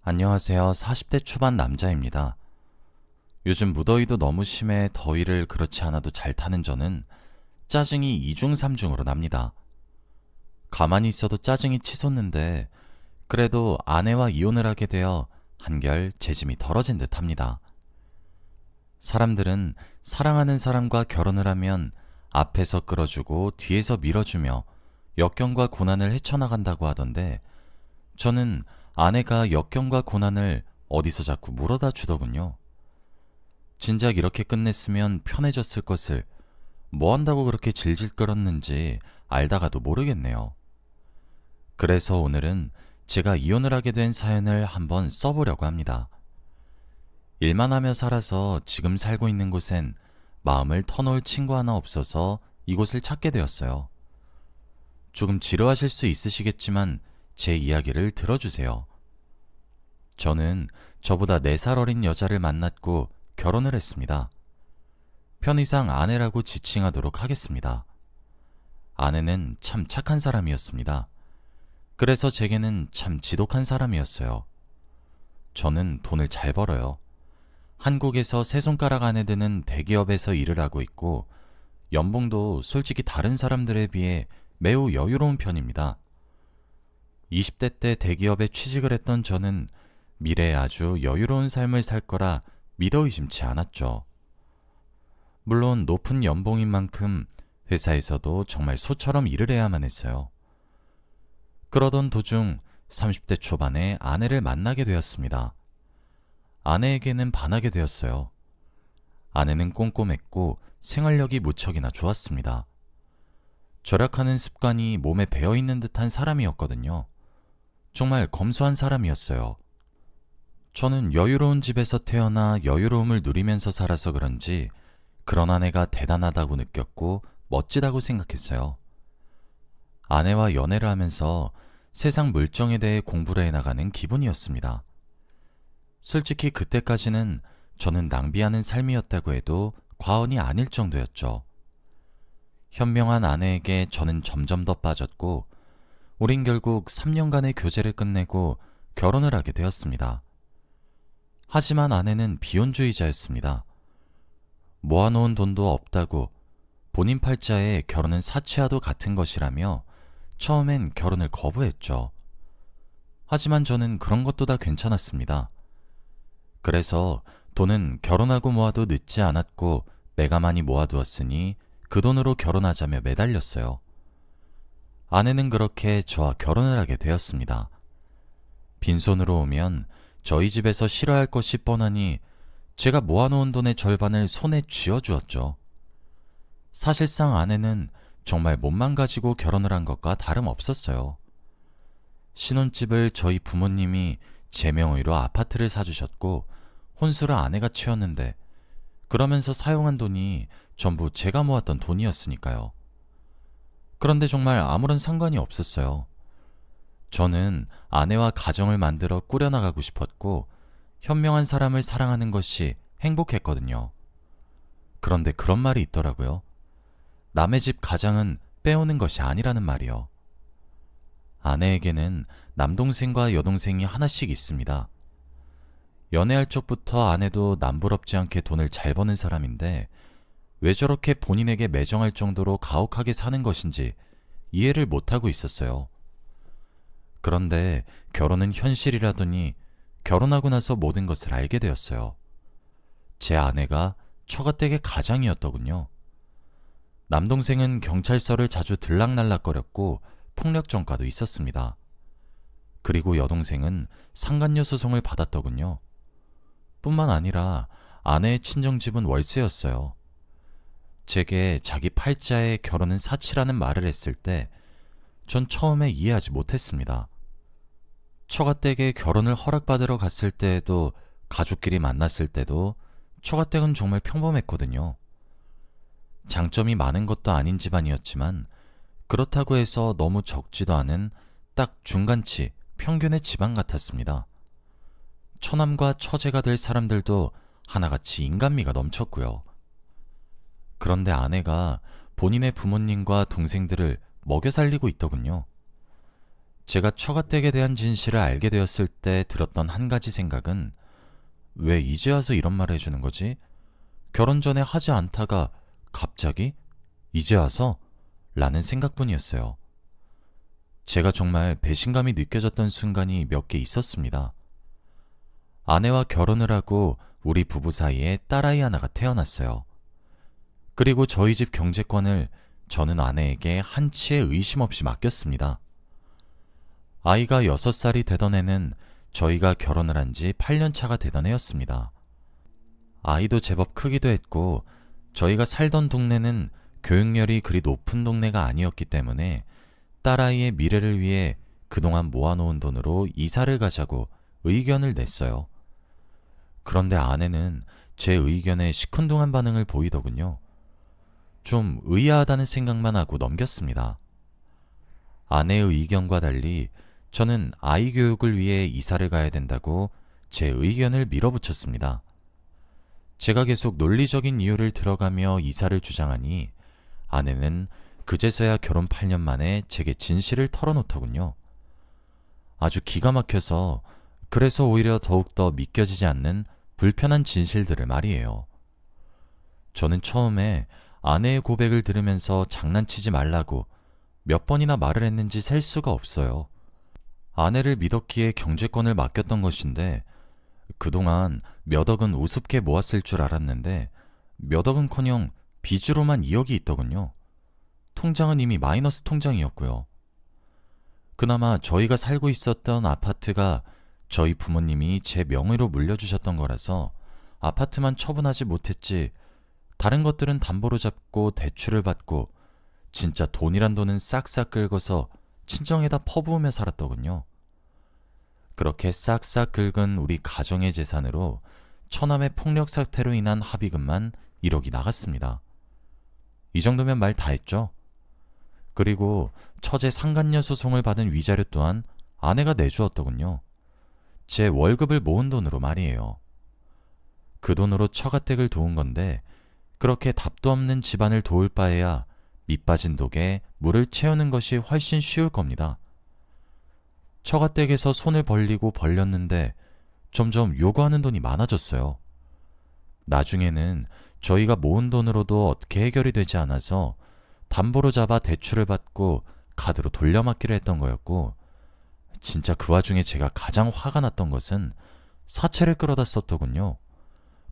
안녕하세요. 40대 초반 남자입니다. 요즘 무더위도 너무 심해 더위를 그렇지 않아도 잘 타는 저는 짜증이 2중 3중으로 납니다. 가만히 있어도 짜증이 치솟는데 그래도 아내와 이혼을 하게 되어 한결 재짐이 덜어진 듯 합니다. 사람들은 사랑하는 사람과 결혼을 하면 앞에서 끌어주고 뒤에서 밀어주며 역경과 고난을 헤쳐나간다고 하던데 저는 아내가 역경과 고난을 어디서 자꾸 물어다 주더군요. 진작 이렇게 끝냈으면 편해졌을 것을 뭐 한다고 그렇게 질질 끌었는지 알다가도 모르겠네요. 그래서 오늘은 제가 이혼을 하게 된 사연을 한번 써보려고 합니다. 일만 하며 살아서 지금 살고 있는 곳엔 마음을 터놓을 친구 하나 없어서 이곳을 찾게 되었어요. 조금 지루하실 수 있으시겠지만 제 이야기를 들어주세요. 저는 저보다 4살 어린 여자를 만났고 결혼을 했습니다. 편의상 아내라고 지칭하도록 하겠습니다. 아내는 참 착한 사람이었습니다. 그래서 제게는 참 지독한 사람이었어요. 저는 돈을 잘 벌어요. 한국에서 세 손가락 안에 드는 대기업에서 일을 하고 있고 연봉도 솔직히 다른 사람들에 비해 매우 여유로운 편입니다. 20대 때 대기업에 취직을 했던 저는 미래에 아주 여유로운 삶을 살 거라 믿어 의심치 않았죠. 물론 높은 연봉인 만큼 회사에서도 정말 소처럼 일을 해야만 했어요. 그러던 도중 30대 초반에 아내를 만나게 되었습니다. 아내에게는 반하게 되었어요. 아내는 꼼꼼했고 생활력이 무척이나 좋았습니다. 절약하는 습관이 몸에 배어있는 듯한 사람이었거든요. 정말 검소한 사람이었어요. 저는 여유로운 집에서 태어나 여유로움을 누리면서 살아서 그런지 그런 아내가 대단하다고 느꼈고 멋지다고 생각했어요. 아내와 연애를 하면서 세상 물정에 대해 공부를 해나가는 기분이었습니다. 솔직히 그때까지는 저는 낭비하는 삶이었다고 해도 과언이 아닐 정도였죠. 현명한 아내에게 저는 점점 더 빠졌고 우린 결국 3년간의 교제를 끝내고 결혼을 하게 되었습니다. 하지만 아내는 비혼주의자였습니다. 모아놓은 돈도 없다고 본인 팔자에 결혼은 사치와도 같은 것이라며 처음엔 결혼을 거부했죠. 하지만 저는 그런 것도 다 괜찮았습니다. 그래서 돈은 결혼하고 모아도 늦지 않았고 내가 많이 모아두었으니 그 돈으로 결혼하자며 매달렸어요. 아내는 그렇게 저와 결혼을 하게 되었습니다. 빈손으로 오면 저희 집에서 싫어할 것이 뻔하니 제가 모아놓은 돈의 절반을 손에 쥐어주었죠. 사실상 아내는 정말 몸만 가지고 결혼을 한 것과 다름없었어요. 신혼집을 저희 부모님이 제 명의로 아파트를 사주셨고 혼수를 아내가 채웠는데 그러면서 사용한 돈이 전부 제가 모았던 돈이었으니까요. 그런데 정말 아무런 상관이 없었어요. 저는 아내와 가정을 만들어 꾸려나가고 싶었고 현명한 사람을 사랑하는 것이 행복했거든요. 그런데 그런 말이 있더라고요. 남의 집 가장은 빼오는 것이 아니라는 말이요. 아내에게는 남동생과 여동생이 하나씩 있습니다. 연애할 적부터 아내도 남부럽지 않게 돈을 잘 버는 사람인데 왜 저렇게 본인에게 매정할 정도로 가혹하게 사는 것인지 이해를 못하고 있었어요. 그런데 결혼은 현실이라더니 결혼하고 나서 모든 것을 알게 되었어요. 제 아내가 처가댁의 가장이었더군요. 남동생은 경찰서를 자주 들락날락거렸고 폭력 전과도 있었습니다. 그리고 여동생은 상간녀 소송을 받았더군요. 뿐만 아니라 아내의 친정집은 월세였어요. 제게 자기 팔자에 결혼은 사치라는 말을 했을 때 전 처음에 이해하지 못했습니다. 처가댁에 결혼을 허락받으러 갔을 때에도 가족끼리 만났을 때도 처가댁은 정말 평범했거든요. 장점이 많은 것도 아닌 집안이었지만 그렇다고 해서 너무 적지도 않은 딱 중간치 평균의 집안 같았습니다. 처남과 처제가 될 사람들도 하나같이 인간미가 넘쳤고요. 그런데 아내가 본인의 부모님과 동생들을 먹여 살리고 있더군요. 제가 처가댁에 대한 진실을 알게 되었을 때 들었던 한 가지 생각은 왜 이제 와서 이런 말을 해주는 거지? 결혼 전에 하지 않다가 갑자기? 이제 와서? 라는 생각뿐이었어요. 제가 정말 배신감이 느껴졌던 순간이 몇 개 있었습니다. 아내와 결혼을 하고 우리 부부 사이에 딸아이 하나가 태어났어요. 그리고 저희 집 경제권을 저는 아내에게 한치의 의심 없이 맡겼습니다. 아이가 6살이 되던 해는 저희가 결혼을 한 지 8년 차가 되던 해였습니다. 아이도 제법 크기도 했고 저희가 살던 동네는 교육열이 그리 높은 동네가 아니었기 때문에 딸아이의 미래를 위해 그동안 모아놓은 돈으로 이사를 가자고 의견을 냈어요. 그런데 아내는 제 의견에 시큰둥한 반응을 보이더군요. 좀 의아하다는 생각만 하고 넘겼습니다. 아내의 의견과 달리 저는 아이 교육을 위해 이사를 가야 된다고 제 의견을 밀어붙였습니다. 제가 계속 논리적인 이유를 들어가며 이사를 주장하니 아내는 그제서야 결혼 8년 만에 제게 진실을 털어놓더군요. 아주 기가 막혀서 그래서 오히려 더욱더 믿겨지지 않는 불편한 진실들을 말이에요. 저는 처음에 아내의 고백을 들으면서 장난치지 말라고 몇 번이나 말을 했는지 셀 수가 없어요. 아내를 믿었기에 경제권을 맡겼던 것인데 그동안 몇 억은 우습게 모았을 줄 알았는데 몇 억은커녕 빚으로만 2억이 있더군요. 통장은 이미 마이너스 통장이었고요. 그나마 저희가 살고 있었던 아파트가 저희 부모님이 제 명의로 물려주셨던 거라서 아파트만 처분하지 못했지 다른 것들은 담보로 잡고 대출을 받고 진짜 돈이란 돈은 싹싹 긁어서 친정에다 퍼부으며 살았더군요. 그렇게 싹싹 긁은 우리 가정의 재산으로 처남의 폭력 사태로 인한 합의금만 1억이 나갔습니다. 이 정도면 말 다 했죠? 그리고 처제 상간녀 소송을 받은 위자료 또한 아내가 내주었더군요. 제 월급을 모은 돈으로 말이에요. 그 돈으로 처가댁을 도운 건데 그렇게 답도 없는 집안을 도울 바에야 밑빠진 독에 물을 채우는 것이 훨씬 쉬울 겁니다. 처가댁에서 손을 벌리고 벌렸는데 점점 요구하는 돈이 많아졌어요. 나중에는 저희가 모은 돈으로도 어떻게 해결이 되지 않아서 담보로 잡아 대출을 받고 카드로 돌려막기로 했던 거였고 진짜 그 와중에 제가 가장 화가 났던 것은 사채를 끌어다 썼더군요.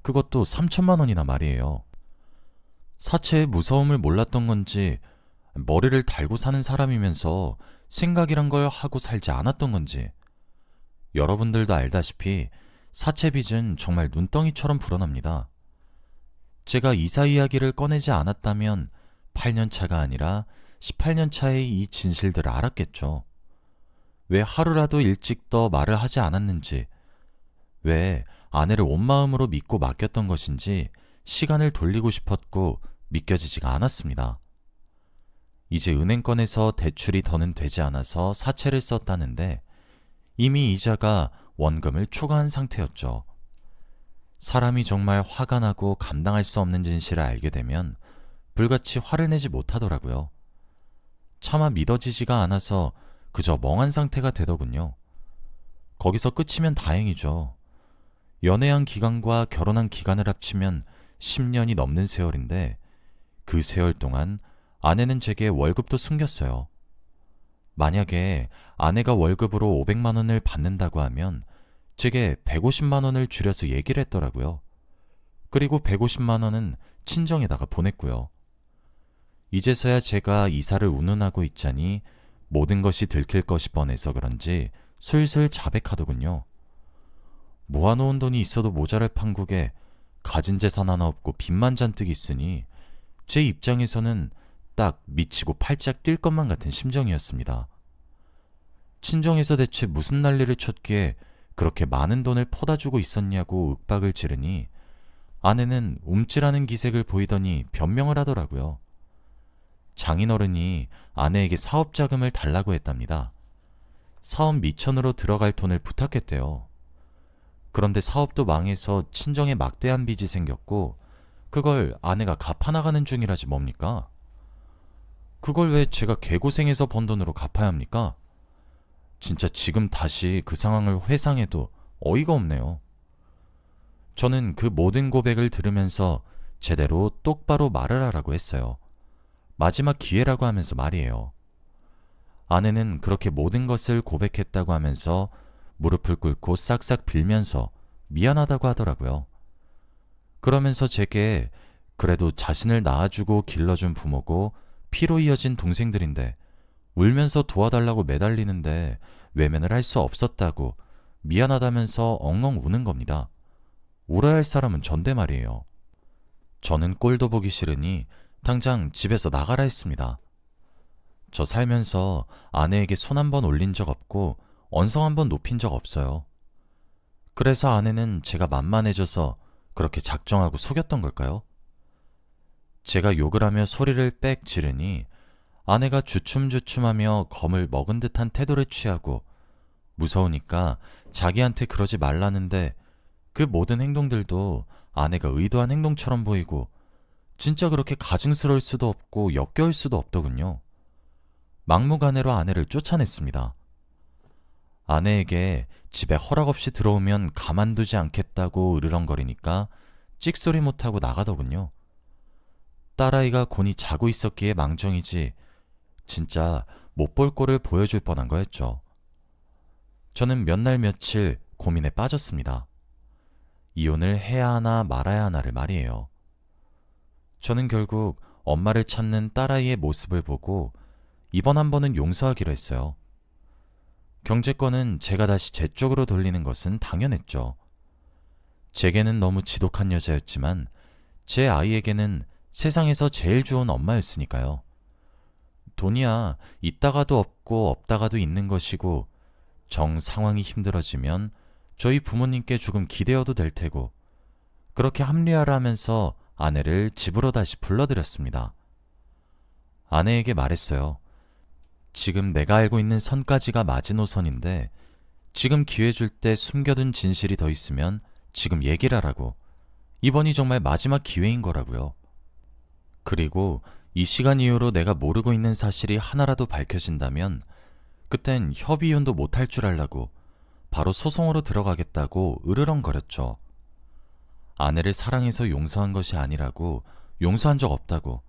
그것도 3천만 원이나 말이에요. 사채의 무서움을 몰랐던 건지 머리를 달고 사는 사람이면서 생각이란 걸 하고 살지 않았던 건지 여러분들도 알다시피 사채 빚은 정말 눈덩이처럼 불어납니다. 제가 이사 이야기를 꺼내지 않았다면 8년 차가 아니라 18년 차의 이 진실들을 알았겠죠. 왜 하루라도 일찍 더 말을 하지 않았는지, 왜 아내를 온 마음으로 믿고 맡겼던 것인지 시간을 돌리고 싶었고 믿겨지지가 않았습니다. 이제 은행권에서 대출이 더는 되지 않아서 사채를 썼다는데 이미 이자가 원금을 초과한 상태였죠. 사람이 정말 화가 나고 감당할 수 없는 진실을 알게 되면 불같이 화를 내지 못하더라고요. 차마 믿어지지가 않아서 그저 멍한 상태가 되더군요. 거기서 끝이면 다행이죠. 연애한 기간과 결혼한 기간을 합치면 10년이 넘는 세월인데 그 세월 동안 아내는 제게 월급도 숨겼어요. 만약에 아내가 월급으로 500만 원을 받는다고 하면 제게 150만 원을 줄여서 얘기를 했더라고요. 그리고 150만 원은 친정에다가 보냈고요. 이제서야 제가 이사를 운운하고 있자니 모든 것이 들킬 것이 뻔해서 그런지 술술 자백하더군요. 모아놓은 돈이 있어도 모자랄 판국에 가진 재산 하나 없고 빚만 잔뜩 있으니 제 입장에서는 딱 미치고 팔짝 뛸 것만 같은 심정이었습니다. 친정에서 대체 무슨 난리를 쳤기에 그렇게 많은 돈을 퍼다 주고 있었냐고 윽박을 지르니 아내는 움찔하는 기색을 보이더니 변명을 하더라고요. 장인어른이 아내에게 사업 자금을 달라고 했답니다. 사업 미천으로 들어갈 돈을 부탁했대요. 그런데 사업도 망해서 친정에 막대한 빚이 생겼고 그걸 아내가 갚아나가는 중이라지 뭡니까? 그걸 왜 제가 개고생해서 번 돈으로 갚아야 합니까? 진짜 지금 다시 그 상황을 회상해도 어이가 없네요. 저는 그 모든 고백을 들으면서 제대로 똑바로 말을 하라고 했어요. 마지막 기회라고 하면서 말이에요. 아내는 그렇게 모든 것을 고백했다고 하면서 무릎을 꿇고 싹싹 빌면서 미안하다고 하더라고요. 그러면서 제게 그래도 자신을 낳아주고 길러준 부모고 피로 이어진 동생들인데 울면서 도와달라고 매달리는데 외면을 할 수 없었다고 미안하다면서 엉엉 우는 겁니다. 울어야 할 사람은 전데 말이에요. 저는 꼴도 보기 싫으니 당장 집에서 나가라 했습니다. 저 살면서 아내에게 손 한 번 올린 적 없고 언성 한 번 높인 적 없어요. 그래서 아내는 제가 만만해져서 그렇게 작정하고 속였던 걸까요? 제가 욕을 하며 소리를 빽 지르니 아내가 주춤주춤하며 검을 먹은 듯한 태도를 취하고 무서우니까 자기한테 그러지 말라는데 그 모든 행동들도 아내가 의도한 행동처럼 보이고 진짜 그렇게 가증스러울 수도 없고 역겨울 수도 없더군요. 막무가내로 아내를 쫓아냈습니다. 아내에게 집에 허락 없이 들어오면 가만두지 않겠다고 으르렁거리니까 찍소리 못하고 나가더군요. 딸아이가 곤히 자고 있었기에 망정이지 진짜 못 볼 꼴을 보여줄 뻔한 거였죠. 저는 몇 날 며칠 고민에 빠졌습니다. 이혼을 해야 하나 말아야 하나를 말이에요. 저는 결국 엄마를 찾는 딸아이의 모습을 보고 이번 한 번은 용서하기로 했어요. 경제권은 제가 다시 제 쪽으로 돌리는 것은 당연했죠. 제게는 너무 지독한 여자였지만 제 아이에게는 세상에서 제일 좋은 엄마였으니까요. 돈이야 있다가도 없고 없다가도 있는 것이고 정 상황이 힘들어지면 저희 부모님께 조금 기대어도 될 테고 그렇게 합리화를 하면서 아내를 집으로 다시 불러들였습니다. 아내에게 말했어요. 지금 내가 알고 있는 선까지가 마지노선인데 지금 기회 줄 때 숨겨둔 진실이 더 있으면 지금 얘기를 하라고. 이번이 정말 마지막 기회인 거라고요. 그리고 이 시간 이후로 내가 모르고 있는 사실이 하나라도 밝혀진다면 그땐 협의혼도 못할 줄 알라고 바로 소송으로 들어가겠다고 으르렁거렸죠. 아내를 사랑해서 용서한 것이 아니라고 용서한 적 없다고.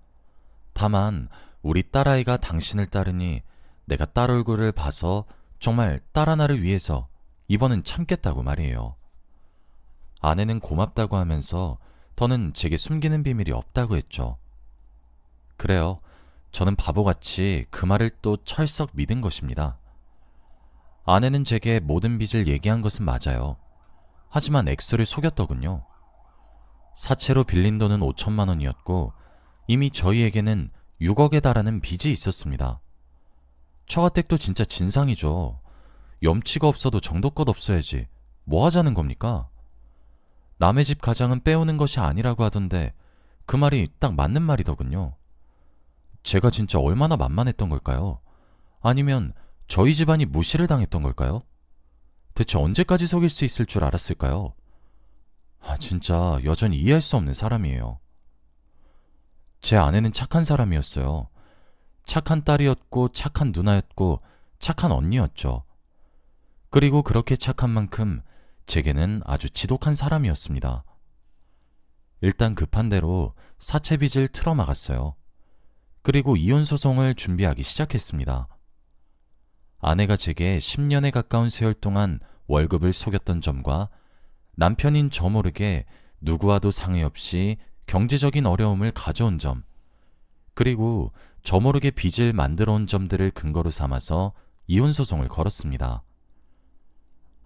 다만 우리 딸아이가 당신을 따르니 내가 딸 얼굴을 봐서 정말 딸 하나를 위해서 이번은 참겠다고 말이에요. 아내는 고맙다고 하면서 더는 제게 숨기는 비밀이 없다고 했죠. 그래요. 저는 바보같이 그 말을 또 철썩 믿은 것입니다. 아내는 제게 모든 빚을 얘기한 것은 맞아요. 하지만 액수를 속였더군요. 사채로 빌린 돈은 5천만 원이었고 이미 저희에게는 6억에 달하는 빚이 있었습니다. 처가댁도 진짜 진상이죠. 염치가 없어도 정도껏 없어야지 뭐 하자는 겁니까? 남의 집 가장은 빼오는 것이 아니라고 하던데 그 말이 딱 맞는 말이더군요. 제가 진짜 얼마나 만만했던 걸까요? 아니면 저희 집안이 무시를 당했던 걸까요? 대체 언제까지 속일 수 있을 줄 알았을까요? 진짜 여전히 이해할 수 없는 사람이에요. 제 아내는 착한 사람이었어요. 착한 딸이었고 착한 누나였고 착한 언니였죠. 그리고 그렇게 착한 만큼 제게는 아주 지독한 사람이었습니다. 일단 급한 대로 사채 빚을 틀어막았어요. 그리고 이혼 소송을 준비하기 시작했습니다. 아내가 제게 10년에 가까운 세월 동안 월급을 속였던 점과 남편인 저 모르게 누구와도 상의 없이 경제적인 어려움을 가져온 점, 그리고 저 모르게 빚을 만들어 온 점들을 근거로 삼아서 이혼 소송을 걸었습니다.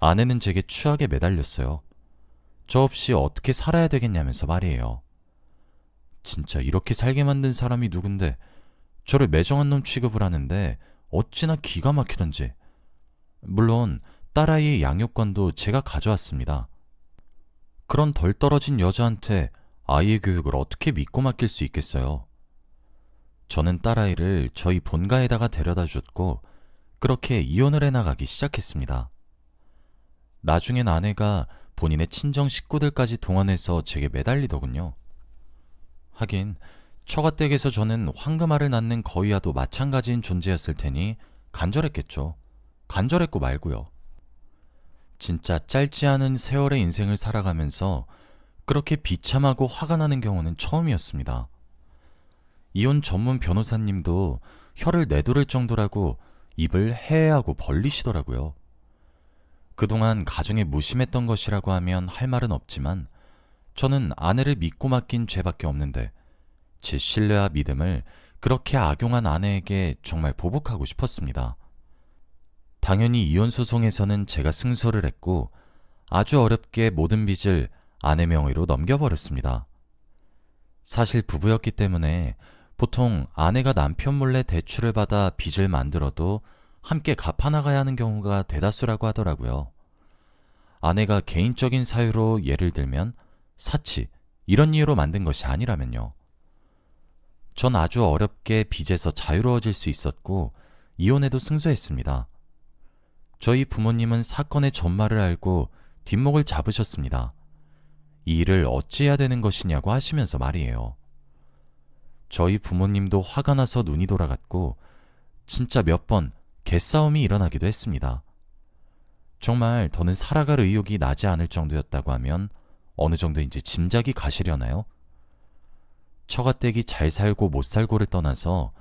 아내는 제게 추하게 매달렸어요. 저 없이 어떻게 살아야 되겠냐면서 말이에요. 진짜 이렇게 살게 만든 사람이 누군데 저를 매정한 놈 취급을 하는데 어찌나 기가 막히던지. 물론 딸아이의 양육권도 제가 가져왔습니다. 그런 덜 떨어진 여자한테 아이의 교육을 어떻게 믿고 맡길 수 있겠어요? 저는 딸아이를 저희 본가에다가 데려다 줬고 그렇게 이혼을 해나가기 시작했습니다. 나중엔 아내가 본인의 친정 식구들까지 동원해서 제게 매달리더군요. 하긴 처가댁에서 저는 황금알을 낳는 거위와도 마찬가지인 존재였을 테니 간절했겠죠. 간절했고 말고요. 진짜 짧지 않은 세월의 인생을 살아가면서 그렇게 비참하고 화가 나는 경우는 처음이었습니다. 이혼 전문 변호사님도 혀를 내두를 정도라고 입을 해하고 벌리시더라고요. 그동안 가정에 무심했던 것이라고 하면 할 말은 없지만 저는 아내를 믿고 맡긴 죄밖에 없는데 제 신뢰와 믿음을 그렇게 악용한 아내에게 정말 보복하고 싶었습니다. 당연히 이혼 소송에서는 제가 승소를 했고 아주 어렵게 모든 빚을 아내 명의로 넘겨버렸습니다. 사실 부부였기 때문에 보통 아내가 남편 몰래 대출을 받아 빚을 만들어도 함께 갚아나가야 하는 경우가 대다수라고 하더라고요. 아내가 개인적인 사유로 예를 들면 사치, 이런 이유로 만든 것이 아니라면요. 전 아주 어렵게 빚에서 자유로워질 수 있었고 이혼에도 승소했습니다. 저희 부모님은 사건의 전말을 알고 뒷목을 잡으셨습니다. 이 일을 어찌해야 되는 것이냐고 하시면서 말이에요. 저희 부모님도 화가 나서 눈이 돌아갔고 진짜 몇 번 개싸움이 일어나기도 했습니다. 정말 더는 살아갈 의욕이 나지 않을 정도였다고 하면 어느 정도인지 짐작이 가시려나요? 처가댁이 잘 살고 못 살고를 떠나서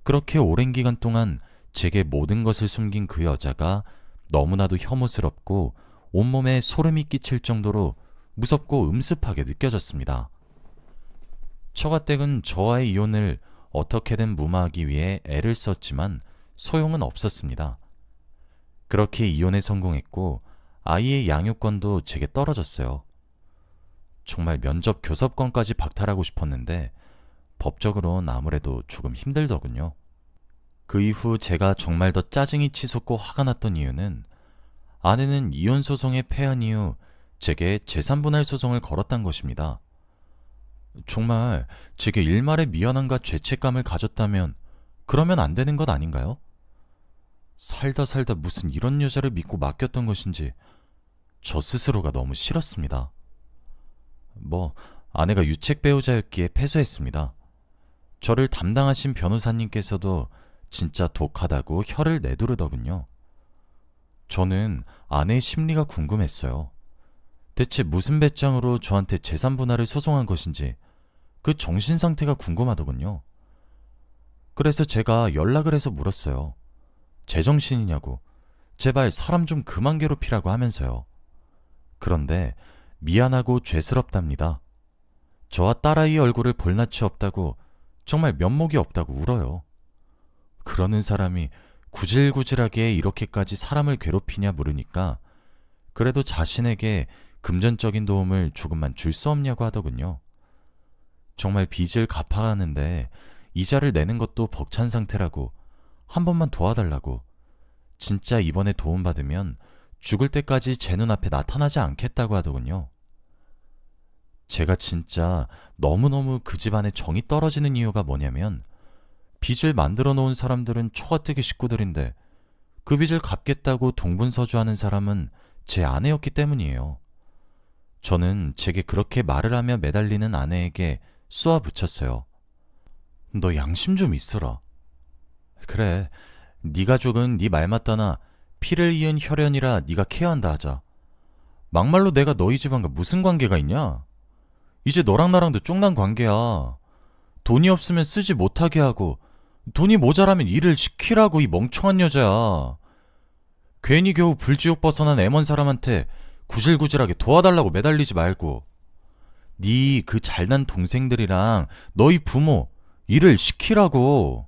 그렇게 오랜 기간 동안 제게 모든 것을 숨긴 그 여자가 너무나도 혐오스럽고 온몸에 소름이 끼칠 정도로 무섭고 음습하게 느껴졌습니다. 처가댁은 저와의 이혼을 어떻게든 무마하기 위해 애를 썼지만 소용은 없었습니다. 그렇게 이혼에 성공했고 아이의 양육권도 제게 떨어졌어요. 정말 면접 교섭권까지 박탈하고 싶었는데 법적으로는 아무래도 조금 힘들더군요. 그 이후 제가 정말 더 짜증이 치솟고 화가 났던 이유는 아내는 이혼 소송에 패한 이후 제게 재산분할 소송을 걸었단 것입니다. 정말 제게 일말의 미안함과 죄책감을 가졌다면 그러면 안 되는 것 아닌가요? 살다 무슨 이런 여자를 믿고 맡겼던 것인지 저 스스로가 너무 싫었습니다. 아내가 유책 배우자였기에 패소했습니다. 저를 담당하신 변호사님께서도 진짜 독하다고 혀를 내두르더군요. 저는 아내의 심리가 궁금했어요. 대체 무슨 배짱으로 저한테 재산 분할을 소송한 것인지 그 정신 상태가 궁금하더군요. 그래서 제가 연락을 해서 물었어요. 제정신이냐고, 제발 사람 좀 그만 괴롭히라고 하면서요. 그런데 미안하고 죄스럽답니다. 저와 딸아이 얼굴을 볼 낯이 없다고, 정말 면목이 없다고 울어요. 그러는 사람이 구질구질하게 이렇게까지 사람을 괴롭히냐 물으니까 그래도 자신에게 금전적인 도움을 조금만 줄 수 없냐고 하더군요. 정말 빚을 갚아가는데 이자를 내는 것도 벅찬 상태라고, 한 번만 도와달라고, 진짜 이번에 도움받으면 죽을 때까지 제 눈앞에 나타나지 않겠다고 하더군요. 제가 진짜 너무너무 그 집안에 정이 떨어지는 이유가 뭐냐면 빚을 만들어 놓은 사람들은 처가댁의 식구들인데 그 빚을 갚겠다고 동분서주하는 사람은 제 아내였기 때문이에요. 저는 제게 그렇게 말을 하며 매달리는 아내에게 쏘아 붙였어요. 너 양심 좀 있어라. 그래, 네 가족은 네 말 맞다나 피를 이은 혈연이라 네가 케어한다 하자. 막말로 내가 너희 집안과 무슨 관계가 있냐? 이제 너랑 나랑도 쫑난 관계야. 돈이 없으면 쓰지 못하게 하고 돈이 모자라면 일을 시키라고, 이 멍청한 여자야. 괜히 겨우 불지옥 벗어난 애먼 사람한테 구질구질하게 도와달라고 매달리지 말고 네 그 잘난 동생들이랑 너희 부모 일을 시키라고.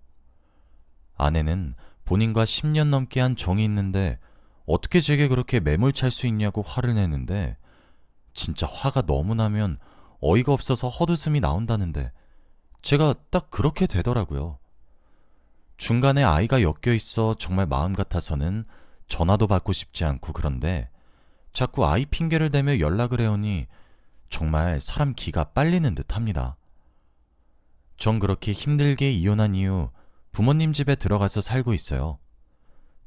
아내는 본인과 10년 넘게 한 정이 있는데 어떻게 제게 그렇게 매몰찰 수 있냐고 화를 내는데 진짜 화가 너무 나면 어이가 없어서 헛웃음이 나온다는데 제가 딱 그렇게 되더라고요. 중간에 아이가 엮여 있어 정말 마음 같아서는 전화도 받고 싶지 않고, 그런데 자꾸 아이 핑계를 대며 연락을 해오니 정말 사람 기가 빨리는 듯 합니다. 전 그렇게 힘들게 이혼한 이후 부모님 집에 들어가서 살고 있어요.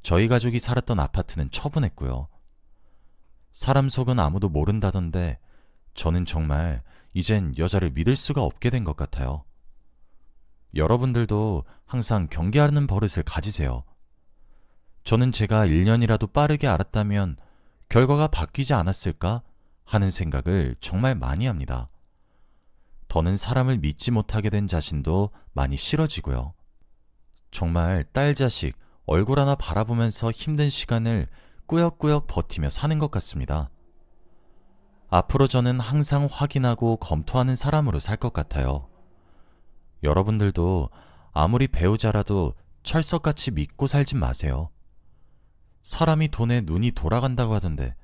저희 가족이 살았던 아파트는 처분했고요. 사람 속은 아무도 모른다던데 저는 정말 이젠 여자를 믿을 수가 없게 된 것 같아요. 여러분들도 항상 경계하는 버릇을 가지세요. 저는 제가 1년이라도 빠르게 알았다면 결과가 바뀌지 않았을까 하는 생각을 정말 많이 합니다. 더는 사람을 믿지 못하게 된 자신도 많이 싫어지고요. 정말 딸 자식 얼굴 하나 바라보면서 힘든 시간을 꾸역꾸역 버티며 사는 것 같습니다. 앞으로 저는 항상 확인하고 검토하는 사람으로 살 것 같아요. 여러분들도 아무리 배우자라도 철석같이 믿고 살진 마세요. 사람이 돈에 눈이 돌아간다고 하던데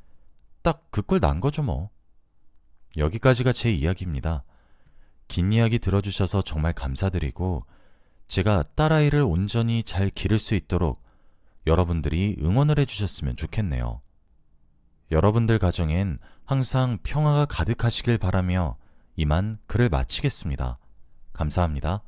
딱 그 꼴 난 거죠 뭐. 여기까지가 제 이야기입니다. 긴 이야기 들어주셔서 정말 감사드리고 제가 딸아이를 온전히 잘 기를 수 있도록 여러분들이 응원을 해주셨으면 좋겠네요. 여러분들 가정엔 항상 평화가 가득하시길 바라며 이만 글을 마치겠습니다. 감사합니다.